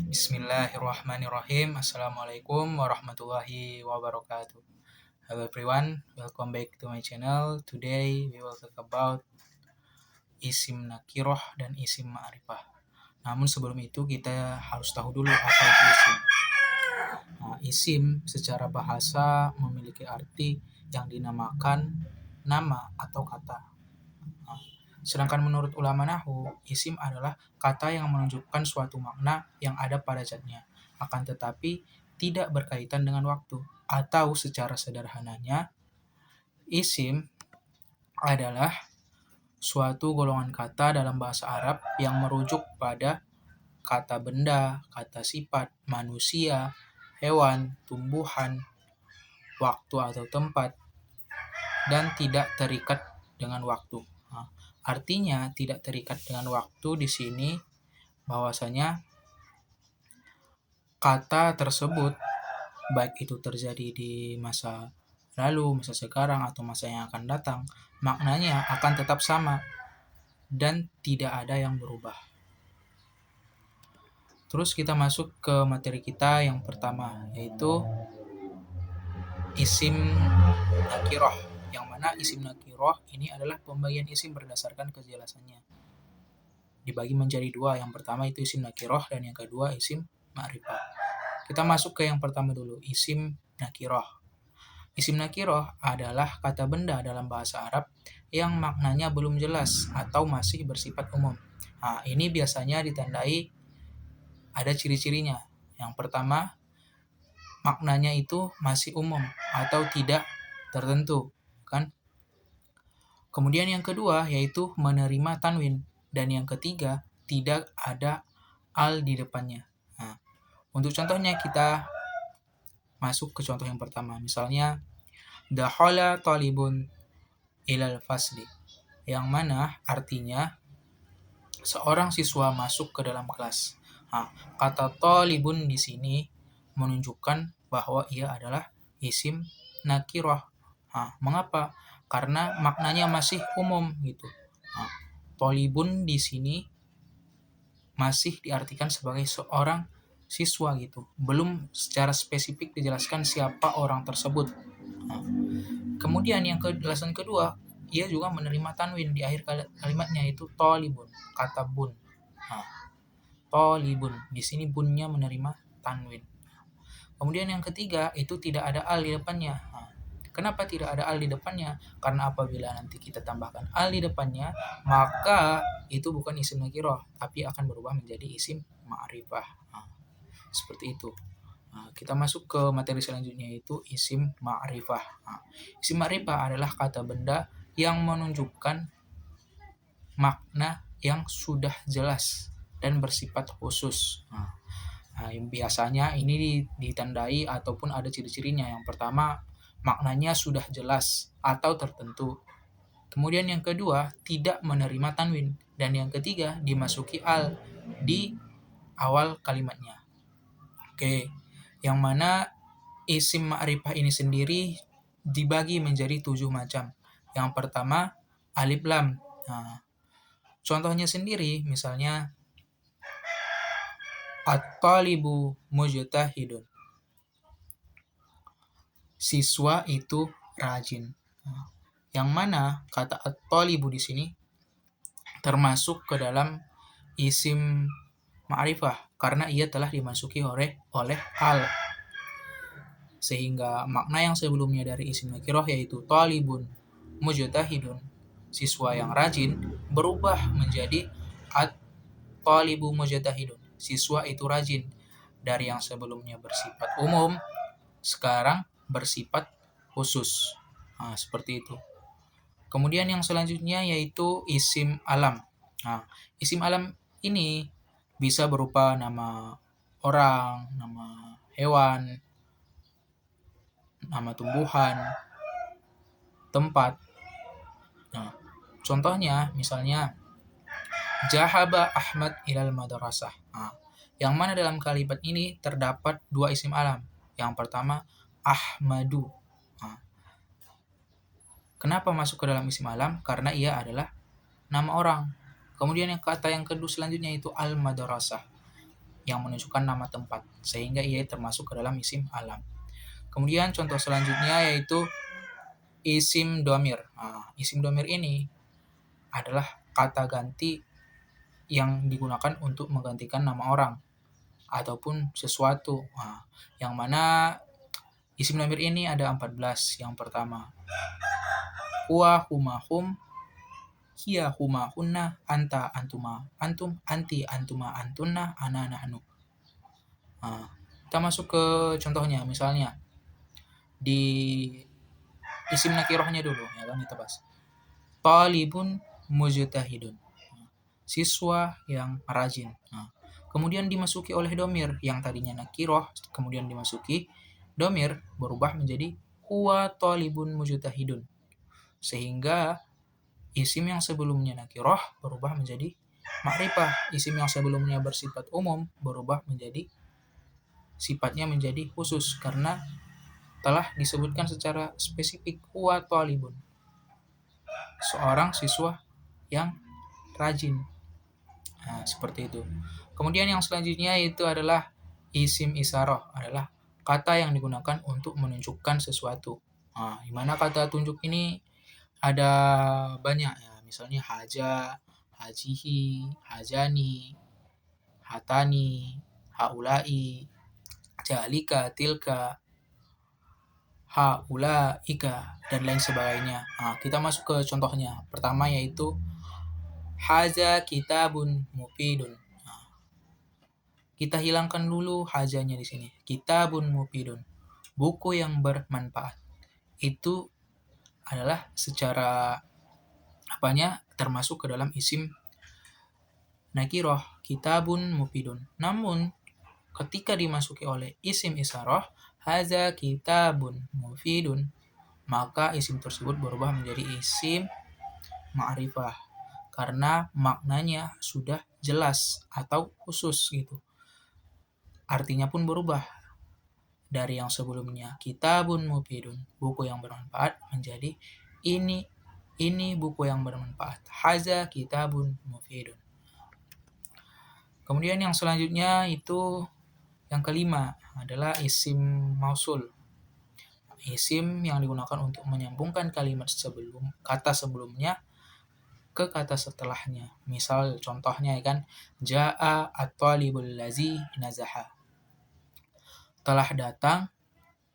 Bismillahirrahmanirrahim. Assalamualaikum warahmatullahi wabarakatuh. Hello everyone, welcome back to my channel. Today we will talk about isim nakiroh dan isim ma'rifah. Namun sebelum itu kita harus tahu dulu apa itu isim. Isim secara bahasa memiliki arti yang dinamakan nama atau kata. Sedangkan menurut ulama nahwu, isim adalah kata yang menunjukkan suatu makna yang ada pada zatnya, akan tetapi tidak berkaitan dengan waktu. Atau secara sederhananya, isim adalah suatu golongan kata dalam bahasa Arab yang merujuk pada kata benda, kata sifat, manusia, hewan, tumbuhan, waktu atau tempat, dan tidak terikat dengan waktu. Artinya tidak terikat dengan waktu di sini bahwasanya kata tersebut baik itu terjadi di masa lalu, masa sekarang, atau masa yang akan datang, maknanya akan tetap sama dan tidak ada yang berubah. Terus kita masuk ke materi kita yang pertama, yaitu isim nakiroh, yang mana isim nakiroh ini adalah pembagian isim berdasarkan kejelasannya. Dibagi menjadi dua, yang pertama itu isim nakiroh dan yang kedua isim ma'rifah. Kita masuk ke yang pertama dulu, isim nakiroh. Isim nakiroh adalah kata benda dalam bahasa Arab yang maknanya belum jelas atau masih bersifat umum. Ini biasanya ditandai ada ciri-cirinya. Yang pertama, maknanya itu masih umum atau tidak tertentu, kan? Kemudian yang kedua yaitu menerima tanwin, dan yang ketiga tidak ada al di depannya. Untuk contohnya kita masuk ke contoh yang pertama. Misalnya dakhala talibun ilal fasli, yang mana artinya seorang siswa masuk ke dalam kelas. Kata talibun di sini menunjukkan bahwa ia adalah isim nakiroh. Mengapa? Karena maknanya masih umum gitu. Talibun di sini masih diartikan sebagai seorang siswa gitu. Belum secara spesifik dijelaskan siapa orang tersebut. Kemudian yang kejelasan kedua, ia juga menerima tanwin di akhir kalimatnya, itu talibun, kata bun. Talibun, di sini bunnya menerima tanwin. Kemudian yang ketiga itu tidak ada al di depannya. Kenapa tidak ada al di depannya? Karena apabila nanti kita tambahkan al di depannya, maka itu bukan isim nakiroh, tapi akan berubah menjadi isim ma'rifah. Seperti itu. Kita masuk ke materi selanjutnya, yaitu isim ma'rifah. Isim ma'rifah adalah kata benda yang menunjukkan makna yang sudah jelas dan bersifat khusus. Biasanya ini ditandai ataupun ada ciri-cirinya. Yang pertama, maknanya sudah jelas atau tertentu. Kemudian yang kedua, tidak menerima tanwin. Dan yang ketiga, dimasuki al di awal kalimatnya. Yang mana isim ma'rifah ini sendiri dibagi menjadi 7 macam. Yang pertama, alif lam. Contohnya sendiri, misalnya at-talibu mujtahidun, siswa itu rajin. Yang mana kata at-talibu di sini termasuk ke dalam isim ma'rifah karena ia telah dimasuki oleh al. Sehingga makna yang sebelumnya dari isim nakiroh yaitu talibun mujtahidun, siswa yang rajin, berubah menjadi at-talibu mujtahidun, siswa itu rajin. Dari yang sebelumnya bersifat umum, sekarang bersifat khusus. Seperti itu. Kemudian yang selanjutnya yaitu isim alam. Isim alam ini bisa berupa nama orang, nama hewan, nama tumbuhan, tempat. Contohnya misalnya Jahaba Ahmad ilal madrasah. Yang mana dalam kalimat ini terdapat 2 isim alam. Yang pertama Ahmadu. Kenapa masuk ke dalam isim alam? Karena ia adalah nama orang. Kemudian yang kata yang kedua selanjutnya itu al-madrasah. yang menunjukkan nama tempat, sehingga ia termasuk ke dalam isim alam. Kemudian contoh selanjutnya yaitu isim domir. Isim domir ini adalah kata ganti yang digunakan untuk menggantikan nama orang ataupun sesuatu. Yang mana isim domir ini ada 14. Yang pertama, huwa, huma, hum, hiya, huma, hunna, anta, antuma, antum, anti, antuma, antunna, ana, nahnu. Kita masuk ke contohnya, misalnya di isim nakirohnya dulu, ya kan, kita bahas. Talibun mujtahidun, siswa yang rajin. Kemudian dimasuki oleh domir yang tadinya nakiroh, kemudian dimasuki domir, berubah menjadi huwa talibun mujtahidun, sehingga isim yang sebelumnya nakiroh berubah menjadi ma'rifah. Isim yang sebelumnya bersifat umum berubah menjadi sifatnya menjadi khusus karena telah disebutkan secara spesifik, huwa talibun, seorang siswa yang rajin. Seperti itu. Kemudian yang selanjutnya itu adalah isim isyarah, adalah kata yang digunakan untuk menunjukkan sesuatu. Di mana kata tunjuk ini ada banyak ya, misalnya haja, hajihi, hajani, hatani, haulai, jalika, tilka, haula, ika, dan lain sebagainya. Kita masuk ke contohnya. Pertama yaitu haza kitabun mufidun. Kita hilangkan dulu hajanya di sini. Kitabun mufidun, buku yang bermanfaat. Itu adalah secara termasuk ke dalam isim nakiroh, kitabun mufidun. Namun ketika dimasuki oleh isim isyarah, haza kitabun mufidun, maka isim tersebut berubah menjadi isim ma'rifah karena maknanya sudah jelas atau khusus gitu. Artinya pun berubah dari yang sebelumnya kitabun mufidun, buku yang bermanfaat, menjadi ini buku yang bermanfaat. Haza kitabun mufidun. Kemudian yang selanjutnya itu yang kelima adalah isim mausul. Isim yang digunakan untuk menyambungkan kalimat kata sebelumnya ke kata setelahnya. Misal contohnya ya kan, jaa at-talibul lazi nazaha, telah datang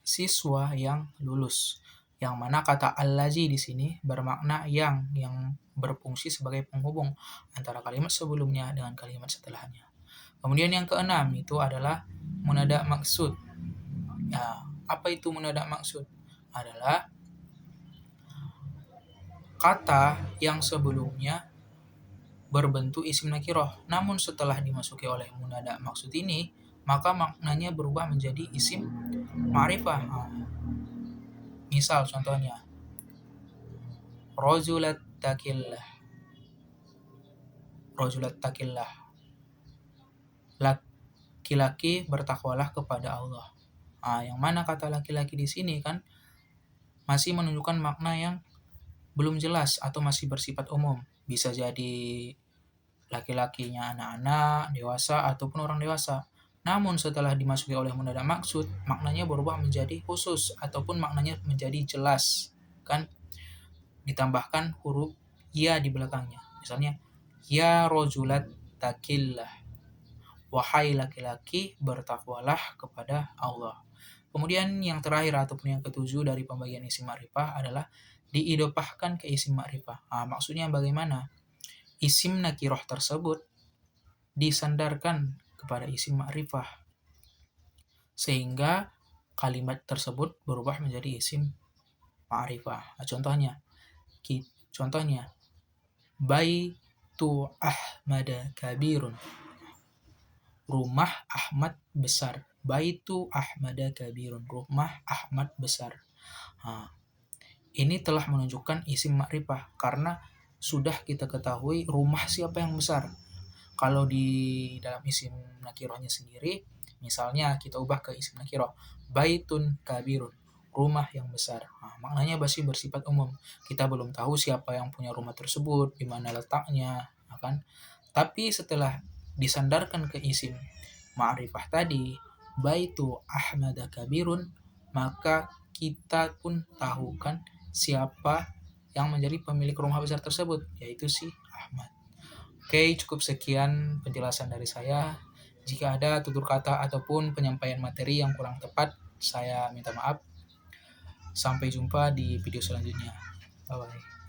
siswa yang lulus. Yang mana kata al-lazi di sini bermakna yang berfungsi sebagai penghubung antara kalimat sebelumnya dengan kalimat setelahnya. Kemudian yang keenam itu adalah munada maksud. Apa itu munada maksud? Adalah kata yang sebelumnya berbentuk isim nakiroh, namun setelah dimasuki oleh munada maksud ini, maka maknanya berubah menjadi isim ma'rifah. Misal contohnya, rojulat takillah, laki-laki bertakwalah kepada Allah. Yang mana kata laki-laki di sini kan masih menunjukkan makna yang belum jelas atau masih bersifat umum. Bisa jadi laki-lakinya anak-anak, dewasa, ataupun orang dewasa. Namun setelah dimasuki oleh munada maksud, maknanya berubah menjadi khusus ataupun maknanya menjadi jelas. Kan ditambahkan huruf ya di belakangnya. Misalnya, ya rojulat takillah, wahai laki-laki bertakwalah kepada Allah. Kemudian yang terakhir ataupun yang ketujuh dari pembagian isim ma'rifah adalah diidopahkan ke isim ma'rifah. Maksudnya bagaimana? Isim nakiroh tersebut disandarkan kepada isim ma'rifah sehingga kalimat tersebut berubah menjadi isim ma'rifah. Contohnya baitu Ahmad kabirun, rumah Ahmad besar. Baitu Ahmad kabirun, rumah Ahmad besar. Ini telah menunjukkan isim ma'rifah karena sudah kita ketahui rumah siapa yang besar. Kalau di dalam isim nakirohnya sendiri, misalnya kita ubah ke isim nakiroh, baitun kabirun, rumah yang besar. Maknanya masih bersifat umum. Kita belum tahu siapa yang punya rumah tersebut, di mana letaknya, kan? Tapi setelah disandarkan ke isim ma'rifah tadi, baitu Ahmad kabirun, maka kita pun tahu kan siapa yang menjadi pemilik rumah besar tersebut, yaitu si Ahmad. Oke, cukup sekian penjelasan dari saya. Jika ada tutur kata ataupun penyampaian materi yang kurang tepat, saya minta maaf. Sampai jumpa di video selanjutnya. Bye-bye.